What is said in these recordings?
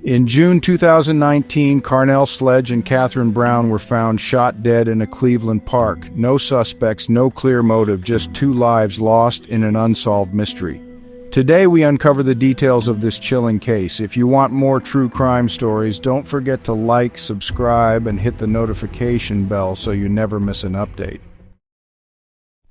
In June 2019, Carnell, Sledge, and Katherine Brown were found shot dead in a Cleveland park. No suspects, no clear motive, just two lives lost in an unsolved mystery. Today we uncover the details of this chilling case. If you want more true crime stories, don't forget to like, subscribe, and hit the notification bell so you never miss an update.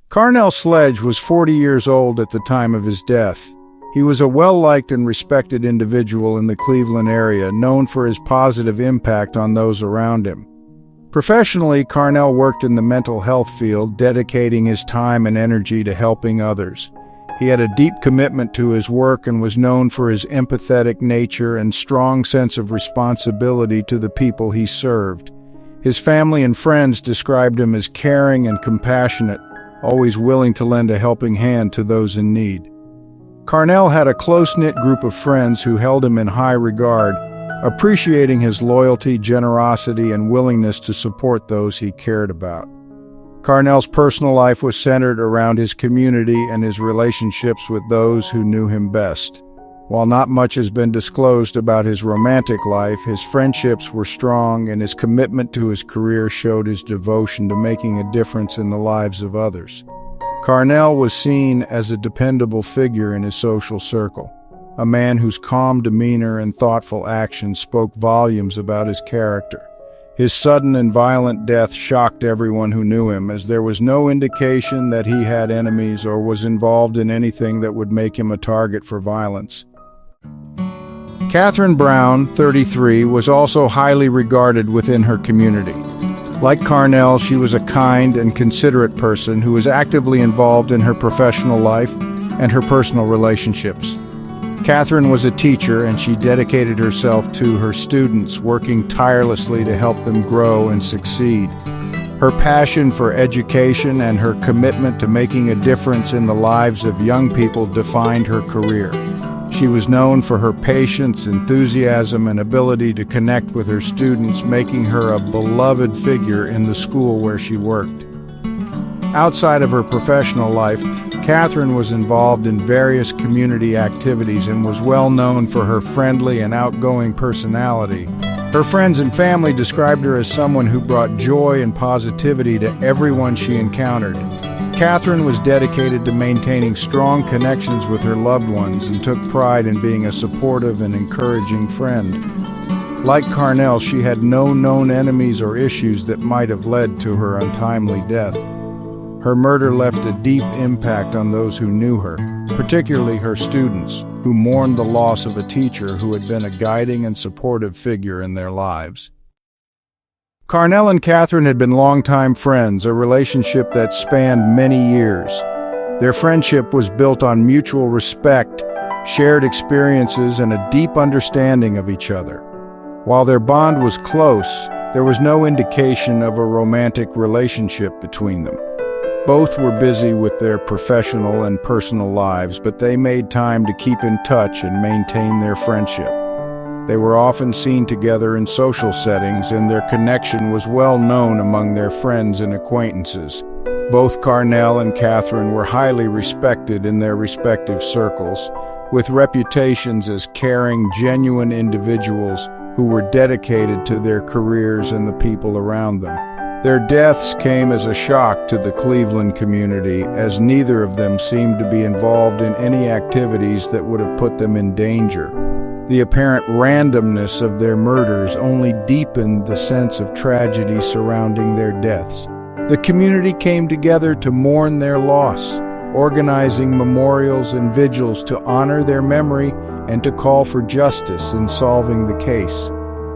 Carnell Sledge was 40 years old at the time of his death. He was a well-liked and respected individual in the Cleveland area, known for his positive impact on those around him. Professionally, Carnell worked in the mental health field, dedicating his time and energy to helping others. He had a deep commitment to his work and was known for his empathetic nature and strong sense of responsibility to the people he served. His family and friends described him as caring and compassionate, always willing to lend a helping hand to those in need. Carnell had a close-knit group of friends who held him in high regard, appreciating his loyalty, generosity, and willingness to support those he cared about. Carnell's personal life was centered around his community and his relationships with those who knew him best. While not much has been disclosed about his romantic life, his friendships were strong and his commitment to his career showed his devotion to making a difference in the lives of others. Carnell was seen as a dependable figure in his social circle, a man whose calm demeanor and thoughtful actions spoke volumes about his character. His sudden and violent death shocked everyone who knew him, as there was no indication that he had enemies or was involved in anything that would make him a target for violence. Katherine Brown, 33, was also highly regarded within her community. Like Carnell, she was a kind and considerate person who was actively involved in her professional life and her personal relationships. Katherine was a teacher, and she dedicated herself to her students, working tirelessly to help them grow and succeed. Her passion for education and her commitment to making a difference in the lives of young people defined her career. She was known for her patience, enthusiasm, and ability to connect with her students, making her a beloved figure in the school where she worked. Outside of her professional life, Katherine was involved in various community activities and was well known for her friendly and outgoing personality. Her friends and family described her as someone who brought joy and positivity to everyone she encountered. Katherine was dedicated to maintaining strong connections with her loved ones and took pride in being a supportive and encouraging friend. Like Carnell, she had no known enemies or issues that might have led to her untimely death. Her murder left a deep impact on those who knew her, particularly her students, who mourned the loss of a teacher who had been a guiding and supportive figure in their lives. Carnell and Katherine had been longtime friends, a relationship that spanned many years. Their friendship was built on mutual respect, shared experiences, and a deep understanding of each other. While their bond was close, there was no indication of a romantic relationship between them. Both were busy with their professional and personal lives, but they made time to keep in touch and maintain their friendship. They were often seen together in social settings, and their connection was well known among their friends and acquaintances. Both Carnell and Katherine were highly respected in their respective circles, with reputations as caring, genuine individuals who were dedicated to their careers and the people around them. Their deaths came as a shock to the Cleveland community, as neither of them seemed to be involved in any activities that would have put them in danger. The apparent randomness of their murders only deepened the sense of tragedy surrounding their deaths. The community came together to mourn their loss, organizing memorials and vigils to honor their memory and to call for justice in solving the case.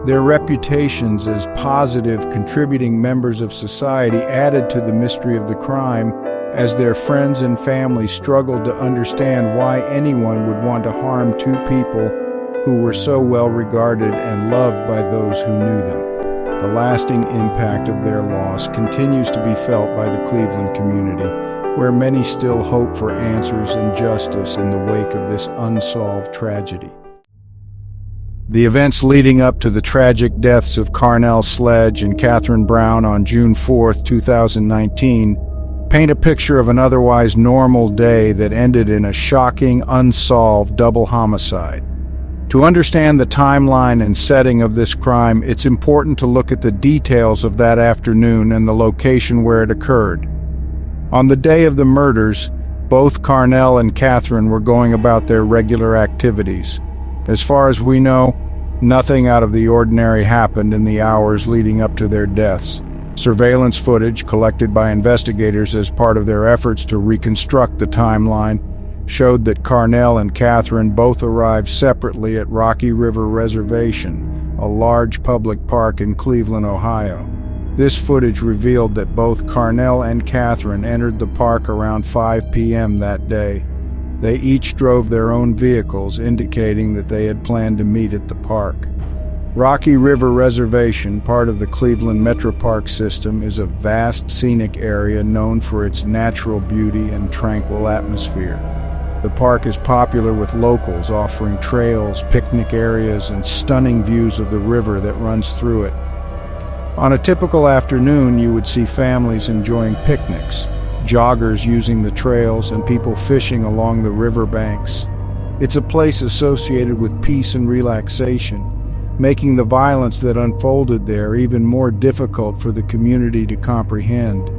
Their reputations as positive, contributing members of society added to the mystery of the crime, as their friends and family struggled to understand why anyone would want to harm two people who were so well regarded and loved by those who knew them. The lasting impact of their loss continues to be felt by the Cleveland community, where many still hope for answers and justice in the wake of this unsolved tragedy. The events leading up to the tragic deaths of Carnell Sledge and Katherine Brown on June 4, 2019, paint a picture of an otherwise normal day that ended in a shocking, unsolved double homicide. To understand the timeline and setting of this crime, it's important to look at the details of that afternoon and the location where it occurred. On the day of the murders, both Carnell and Katherine were going about their regular activities. As far as we know, nothing out of the ordinary happened in the hours leading up to their deaths. Surveillance footage collected by investigators as part of their efforts to reconstruct the timeline showed that Carnell and Katherine both arrived separately at Rocky River Reservation, a large public park in Cleveland, Ohio. This footage revealed that both Carnell and Katherine entered the park around 5 p.m. that day. They each drove their own vehicles, indicating that they had planned to meet at the park. Rocky River Reservation, part of the Cleveland Metro Park system, is a vast scenic area known for its natural beauty and tranquil atmosphere. The park is popular with locals, offering trails, picnic areas, and stunning views of the river that runs through it. On a typical afternoon, you would see families enjoying picnics, joggers using the trails, and people fishing along the riverbanks. It's a place associated with peace and relaxation, making the violence that unfolded there even more difficult for the community to comprehend.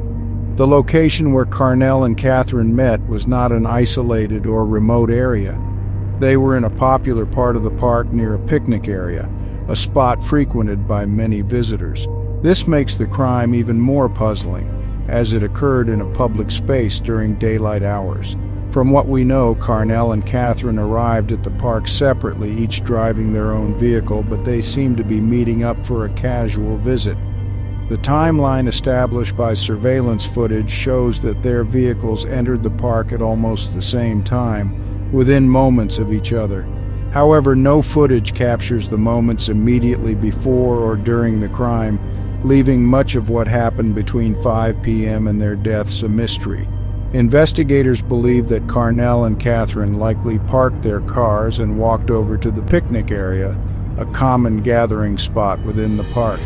The location where Carnell and Katherine met was not an isolated or remote area. They were in a popular part of the park near a picnic area, a spot frequented by many visitors. This makes the crime even more puzzling, as it occurred in a public space during daylight hours. From what we know, Carnell and Katherine arrived at the park separately, each driving their own vehicle, but they seemed to be meeting up for a casual visit. The timeline established by surveillance footage shows that their vehicles entered the park at almost the same time, within moments of each other. However, no footage captures the moments immediately before or during the crime, leaving much of what happened between 5 p.m. and their deaths a mystery. Investigators believe that Carnell and Katherine likely parked their cars and walked over to the picnic area, a common gathering spot within the park.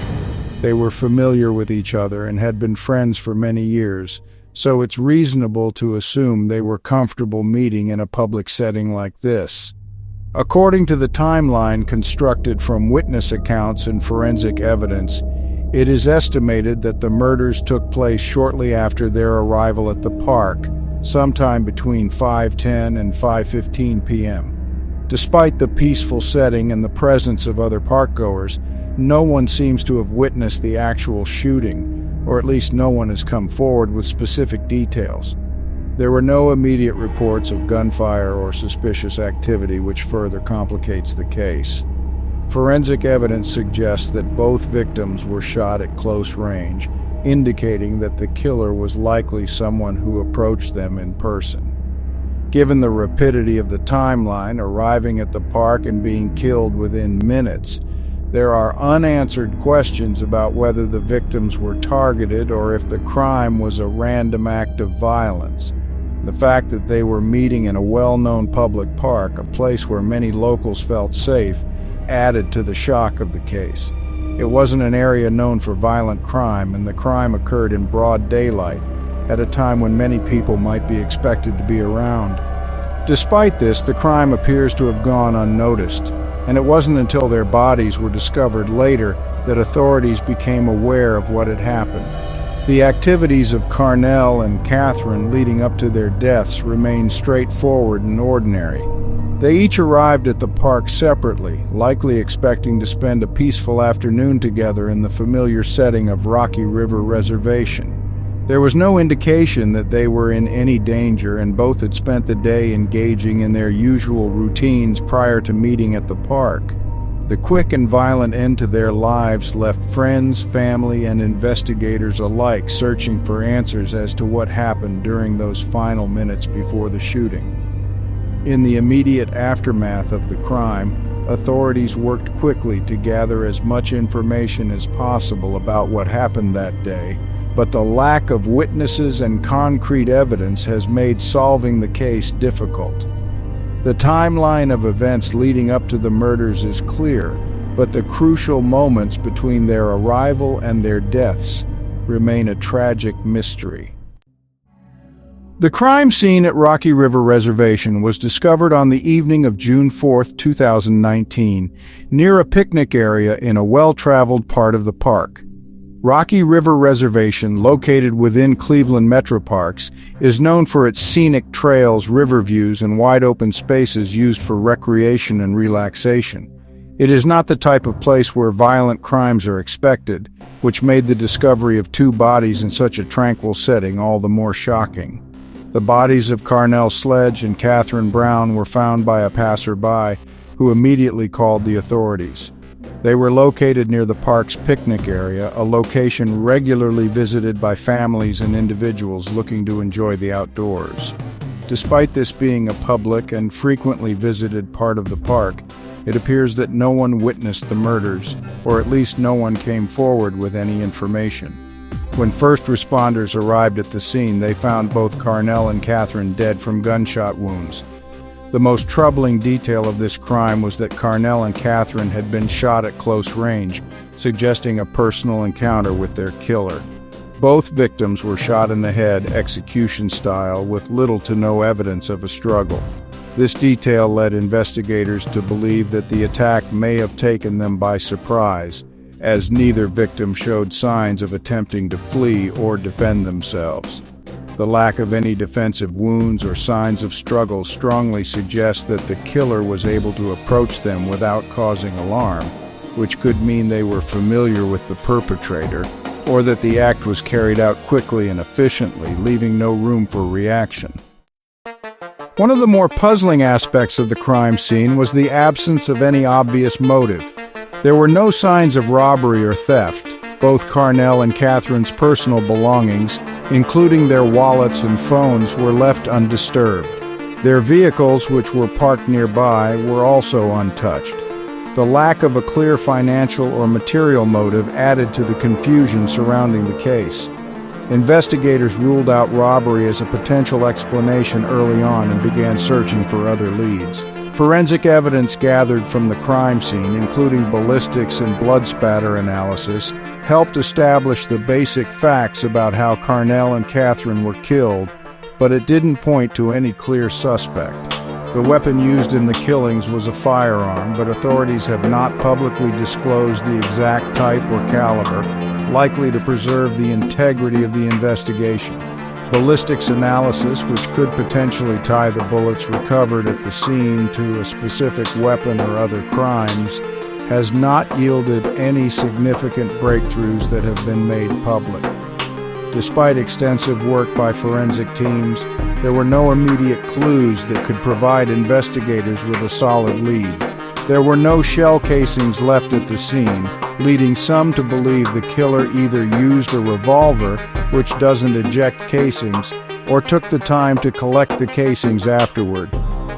They were familiar with each other and had been friends for many years, so it's reasonable to assume they were comfortable meeting in a public setting like this. According to the timeline constructed from witness accounts and forensic evidence, it is estimated that the murders took place shortly after their arrival at the park, sometime between 5:10 and 5:15 p.m. Despite the peaceful setting and the presence of other parkgoers, no one seems to have witnessed the actual shooting, or at least no one has come forward with specific details. There were no immediate reports of gunfire or suspicious activity, which further complicates the case. Forensic evidence suggests that both victims were shot at close range, indicating that the killer was likely someone who approached them in person. Given the rapidity of the timeline, arriving at the park and being killed within minutes, there are unanswered questions about whether the victims were targeted or if the crime was a random act of violence. The fact that they were meeting in a well-known public park, a place where many locals felt safe, added to the shock of the case. It wasn't an area known for violent crime, and the crime occurred in broad daylight, at a time when many people might be expected to be around. Despite this, the crime appears to have gone unnoticed, and it wasn't until their bodies were discovered later that authorities became aware of what had happened. The activities of Carnell and Katherine leading up to their deaths remained straightforward and ordinary. They each arrived at the park separately, likely expecting to spend a peaceful afternoon together in the familiar setting of Rocky River Reservation. There was no indication that they were in any danger, and both had spent the day engaging in their usual routines prior to meeting at the park. The quick and violent end to their lives left friends, family, and investigators alike searching for answers as to what happened during those final minutes before the shooting. In the immediate aftermath of the crime, authorities worked quickly to gather as much information as possible about what happened that day, but the lack of witnesses and concrete evidence has made solving the case difficult. The timeline of events leading up to the murders is clear, but the crucial moments between their arrival and their deaths remain a tragic mystery. The crime scene at Rocky River Reservation was discovered on the evening of June 4, 2019, near a picnic area in a well-traveled part of the park. Rocky River Reservation, located within Cleveland Metro Parks, is known for its scenic trails, river views, and wide-open spaces used for recreation and relaxation. It is not the type of place where violent crimes are expected, which made the discovery of two bodies in such a tranquil setting all the more shocking. The bodies of Carnell, Sledge, and Katherine Brown were found by a passerby, who immediately called the authorities. They were located near the park's picnic area, a location regularly visited by families and individuals looking to enjoy the outdoors. Despite this being a public and frequently visited part of the park, it appears that no one witnessed the murders, or at least no one came forward with any information. When first responders arrived at the scene, they found both Carnell and Katherine dead from gunshot wounds. The most troubling detail of this crime was that Carnell and Katherine had been shot at close range, suggesting a personal encounter with their killer. Both victims were shot in the head, execution style, with little to no evidence of a struggle. This detail led investigators to believe that the attack may have taken them by surprise, as neither victim showed signs of attempting to flee or defend themselves. The lack of any defensive wounds or signs of struggle strongly suggests that the killer was able to approach them without causing alarm, which could mean they were familiar with the perpetrator, or that the act was carried out quickly and efficiently, leaving no room for reaction. One of the more puzzling aspects of the crime scene was the absence of any obvious motive. There were no signs of robbery or theft. Both Carnell and Katherine's personal belongings, including their wallets and phones, were left undisturbed. Their vehicles, which were parked nearby, were also untouched. The lack of a clear financial or material motive added to the confusion surrounding the case. Investigators ruled out robbery as a potential explanation early on and began searching for other leads. Forensic evidence gathered from the crime scene, including ballistics and blood spatter analysis, helped establish the basic facts about how Carnell and Katherine were killed, but it didn't point to any clear suspect. The weapon used in the killings was a firearm, but authorities have not publicly disclosed the exact type or caliber, likely to preserve the integrity of the investigation. Ballistics analysis, which could potentially tie the bullets recovered at the scene to a specific weapon or other crimes, has not yielded any significant breakthroughs that have been made public. Despite extensive work by forensic teams, there were no immediate clues that could provide investigators with a solid lead. There were no shell casings left at the scene, leading some to believe the killer either used a revolver, which doesn't eject casings, or took the time to collect the casings afterward.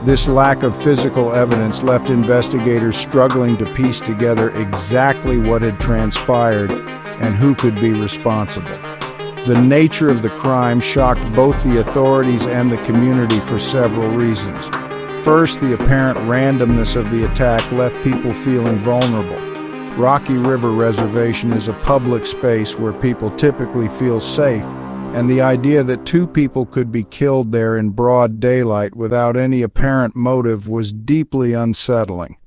This lack of physical evidence left investigators struggling to piece together exactly what had transpired and who could be responsible. The nature of the crime shocked both the authorities and the community for several reasons. First, the apparent randomness of the attack left people feeling vulnerable. Rocky River Reservation is a public space where people typically feel safe, and the idea that two people could be killed there in broad daylight without any apparent motive was deeply unsettling.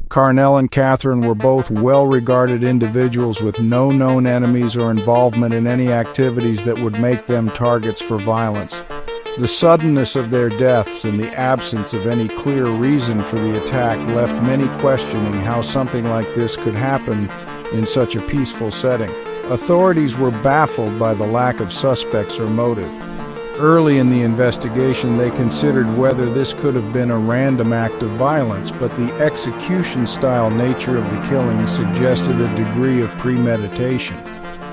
Carnell and Katherine were both well-regarded individuals with no known enemies or involvement in any activities that would make them targets for violence. The suddenness of their deaths and the absence of any clear reason for the attack left many questioning how something like this could happen in such a peaceful setting. Authorities were baffled by the lack of suspects or motive. Early in the investigation, they considered whether this could have been a random act of violence, but the execution-style nature of the killing suggested a degree of premeditation.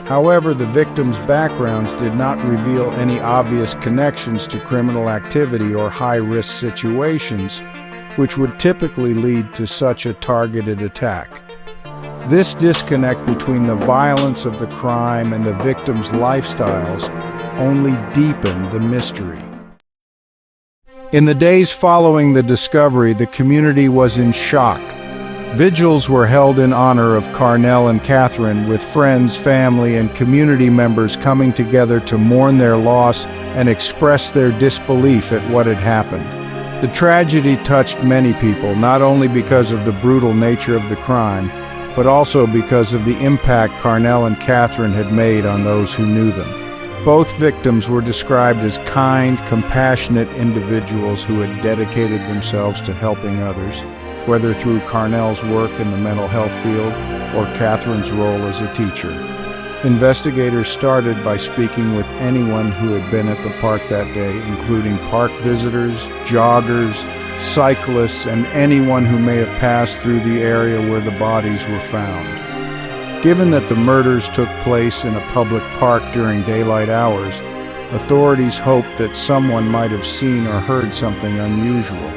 However, the victims' backgrounds did not reveal any obvious connections to criminal activity or high-risk situations, which would typically lead to such a targeted attack. This disconnect between the violence of the crime and the victims' lifestyles only deepened the mystery. In the days following the discovery, the community was in shock. Vigils were held in honor of Carnell and Katherine, with friends, family, and community members coming together to mourn their loss and express their disbelief at what had happened. The tragedy touched many people, not only because of the brutal nature of the crime, but also because of the impact Carnell and Katherine had made on those who knew them. Both victims were described as kind, compassionate individuals who had dedicated themselves to helping others, whether through Carnell's work in the mental health field or Katherine's role as a teacher. Investigators started by speaking with anyone who had been at the park that day, including park visitors, joggers, cyclists, and anyone who may have passed through the area where the bodies were found. Given that the murders took place in a public park during daylight hours, authorities hoped that someone might have seen or heard something unusual.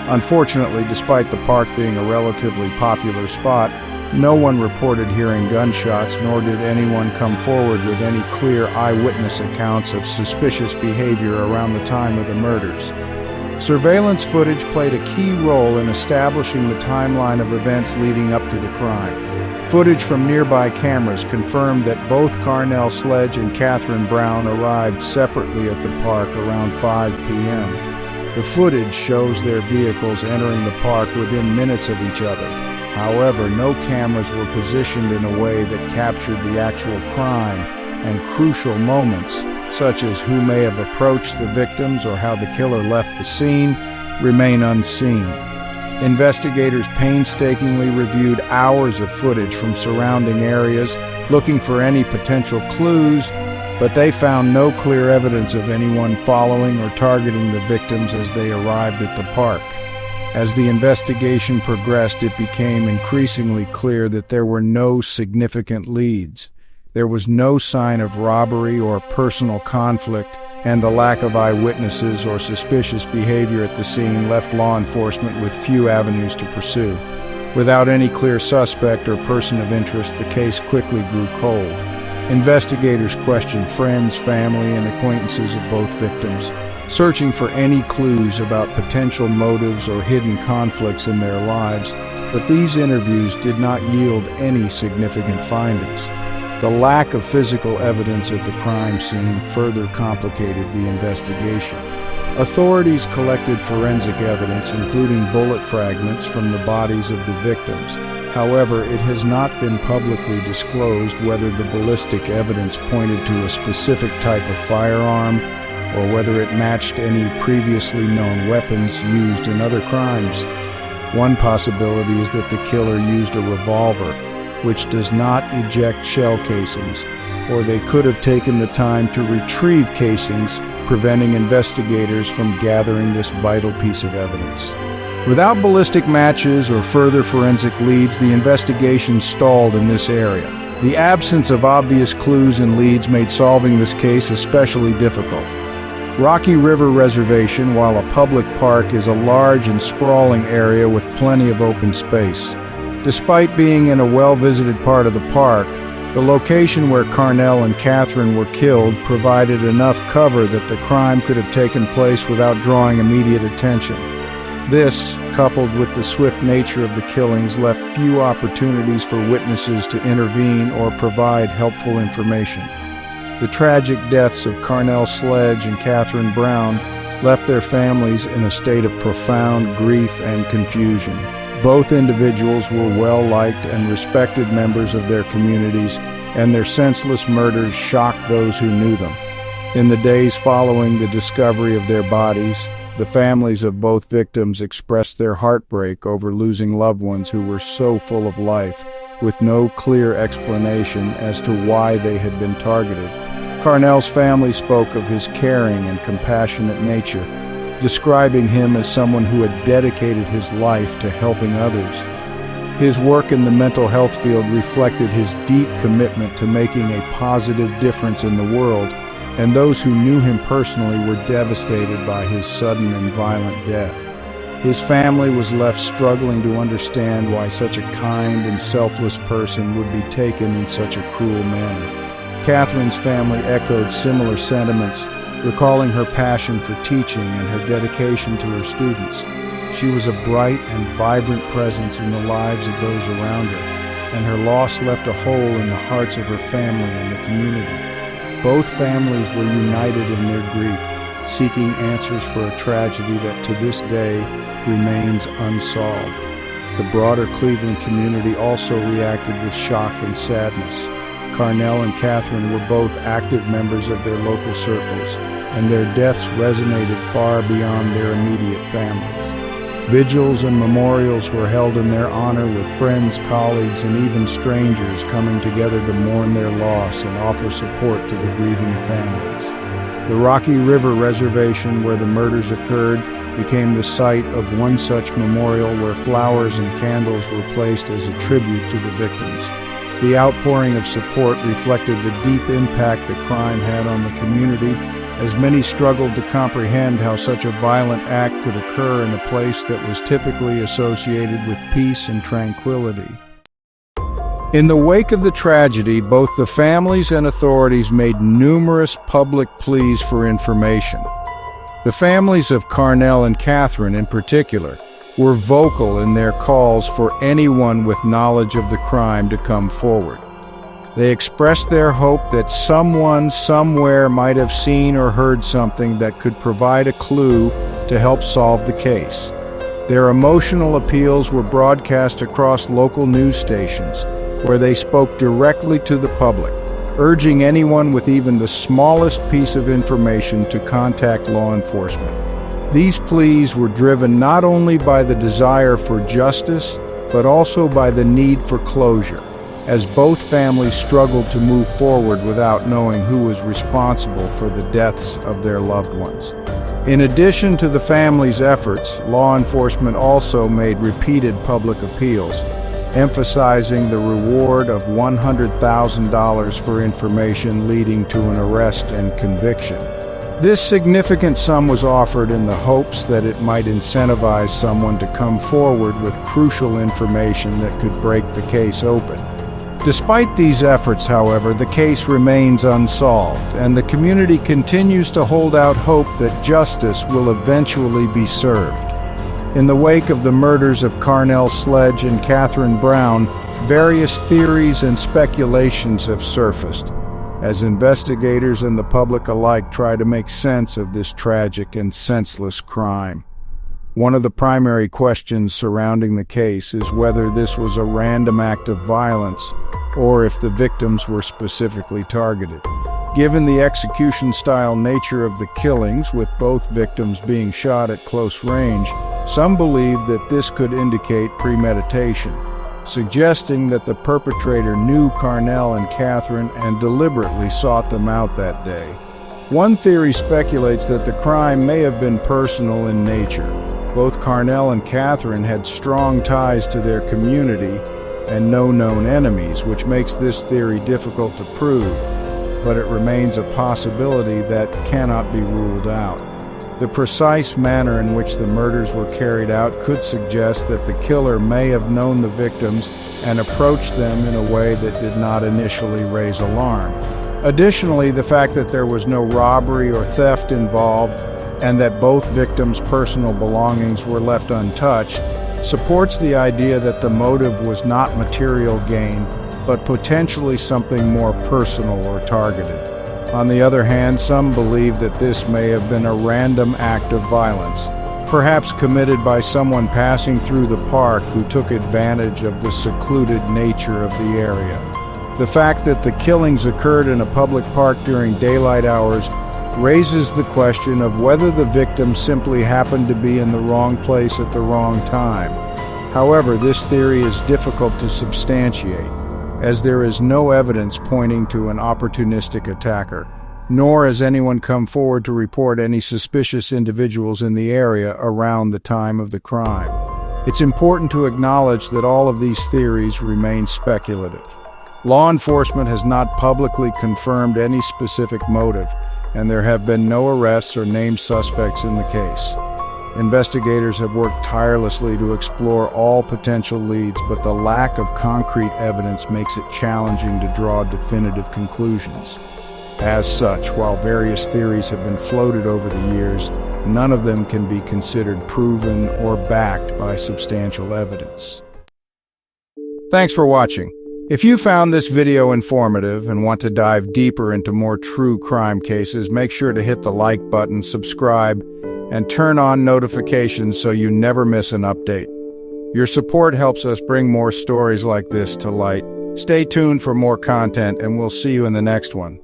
Unfortunately, despite the park being a relatively popular spot, no one reported hearing gunshots, nor did anyone come forward with any clear eyewitness accounts of suspicious behavior around the time of the murders. Surveillance footage played a key role in establishing the timeline of events leading up to the crime. Footage from nearby cameras confirmed that both Carnell, Sledge, and Katherine Brown arrived separately at the park around 5 p.m. The footage shows their vehicles entering the park within minutes of each other. However, no cameras were positioned in a way that captured the actual crime, and crucial moments, such as who may have approached the victims or how the killer left the scene, remain unseen. Investigators painstakingly reviewed hours of footage from surrounding areas, looking for any potential clues, but they found no clear evidence of anyone following or targeting the victims as they arrived at the park. As the investigation progressed, it became increasingly clear that there were no significant leads. There was no sign of robbery or personal conflict, and the lack of eyewitnesses or suspicious behavior at the scene left law enforcement with few avenues to pursue. Without any clear suspect or person of interest, the case quickly grew cold. Investigators questioned friends, family, and acquaintances of both victims, searching for any clues about potential motives or hidden conflicts in their lives, but these interviews did not yield any significant findings. The lack of physical evidence at the crime scene further complicated the investigation. Authorities collected forensic evidence, including bullet fragments from the bodies of the victims. However, it has not been publicly disclosed whether the ballistic evidence pointed to a specific type of firearm or whether it matched any previously known weapons used in other crimes. One possibility is that the killer used a revolver, which does not eject shell casings, or they could have taken the time to retrieve casings, preventing investigators from gathering this vital piece of evidence. Without ballistic matches or further forensic leads, the investigation stalled in this area. The absence of obvious clues and leads made solving this case especially difficult. Rocky River Reservation, while a public park, is a large and sprawling area with plenty of open space. Despite being in a well-visited part of the park, the location where Carnell and Katherine were killed provided enough cover that the crime could have taken place without drawing immediate attention. This, coupled with the swift nature of the killings, left few opportunities for witnesses to intervene or provide helpful information. The tragic deaths of Carnell, Sledge, and Katherine Brown left their families in a state of profound grief and confusion. Both individuals were well-liked and respected members of their communities, and their senseless murders shocked those who knew them. In the days following the discovery of their bodies, the families of both victims expressed their heartbreak over losing loved ones who were so full of life, with no clear explanation as to why they had been targeted. Carnell's family spoke of his caring and compassionate nature, describing him as someone who had dedicated his life to helping others. His work in the mental health field reflected his deep commitment to making a positive difference in the world, and those who knew him personally were devastated by his sudden and violent death. His family was left struggling to understand why such a kind and selfless person would be taken in such a cruel manner. Katherine's family echoed similar sentiments, recalling her passion for teaching and her dedication to her students. She was a bright and vibrant presence in the lives of those around her, and her loss left a hole in the hearts of her family and the community. Both families were united in their grief, seeking answers for a tragedy that to this day remains unsolved. The broader Cleveland community also reacted with shock and sadness. Carnell and Katherine were both active members of their local circles, and their deaths resonated far beyond their immediate families. Vigils and memorials were held in their honor, with friends, colleagues, and even strangers coming together to mourn their loss and offer support to the grieving families. The Rocky River Reservation, where the murders occurred, became the site of one such memorial where flowers and candles were placed as a tribute to the victims. The outpouring of support reflected the deep impact the crime had on the community, as many struggled to comprehend how such a violent act could occur in a place that was typically associated with peace and tranquility. In the wake of the tragedy, both the families and authorities made numerous public pleas for information. The families of Carnell and Katherine, in particular, were vocal in their calls for anyone with knowledge of the crime to come forward. They expressed their hope that someone somewhere might have seen or heard something that could provide a clue to help solve the case. Their emotional appeals were broadcast across local news stations, where they spoke directly to the public, urging anyone with even the smallest piece of information to contact law enforcement. These pleas were driven not only by the desire for justice, but also by the need for closure, as both families struggled to move forward without knowing who was responsible for the deaths of their loved ones. In addition to the families' efforts, law enforcement also made repeated public appeals, emphasizing the reward of $100,000 for information leading to an arrest and conviction. This significant sum was offered in the hopes that it might incentivize someone to come forward with crucial information that could break the case open. Despite these efforts, however, the case remains unsolved, and the community continues to hold out hope that justice will eventually be served. In the wake of the murders of Carnell, Sledge, and Katherine Brown, various theories and speculations have surfaced, as investigators and the public alike try to make sense of this tragic and senseless crime. One of the primary questions surrounding the case is whether this was a random act of violence or if the victims were specifically targeted. Given the execution-style nature of the killings, with both victims being shot at close range, some believe that this could indicate premeditation, suggesting that the perpetrator knew Carnell and Katherine and deliberately sought them out that day. One theory speculates that the crime may have been personal in nature. Both Carnell and Katherine had strong ties to their community and no known enemies, which makes this theory difficult to prove, but it remains a possibility that cannot be ruled out. The precise manner in which the murders were carried out could suggest that the killer may have known the victims and approached them in a way that did not initially raise alarm. Additionally, the fact that there was no robbery or theft involved and that both victims' personal belongings were left untouched supports the idea that the motive was not material gain, but potentially something more personal or targeted. On the other hand, some believe that this may have been a random act of violence, perhaps committed by someone passing through the park who took advantage of the secluded nature of the area. The fact that the killings occurred in a public park during daylight hours raises the question of whether the victim simply happened to be in the wrong place at the wrong time. However, this theory is difficult to substantiate, as there is no evidence pointing to an opportunistic attacker, nor has anyone come forward to report any suspicious individuals in the area around the time of the crime. It's important to acknowledge that all of these theories remain speculative. Law enforcement has not publicly confirmed any specific motive, and there have been no arrests or named suspects in the case. Investigators have worked tirelessly to explore all potential leads, but the lack of concrete evidence makes it challenging to draw definitive conclusions. As such, while various theories have been floated over the years, none of them can be considered proven or backed by substantial evidence. Thanks for watching. If you found this video informative and want to dive deeper into more true crime cases, make sure to hit the like button, subscribe, and turn on notifications so you never miss an update. Your support helps us bring more stories like this to light. Stay tuned for more content, and we'll see you in the next one.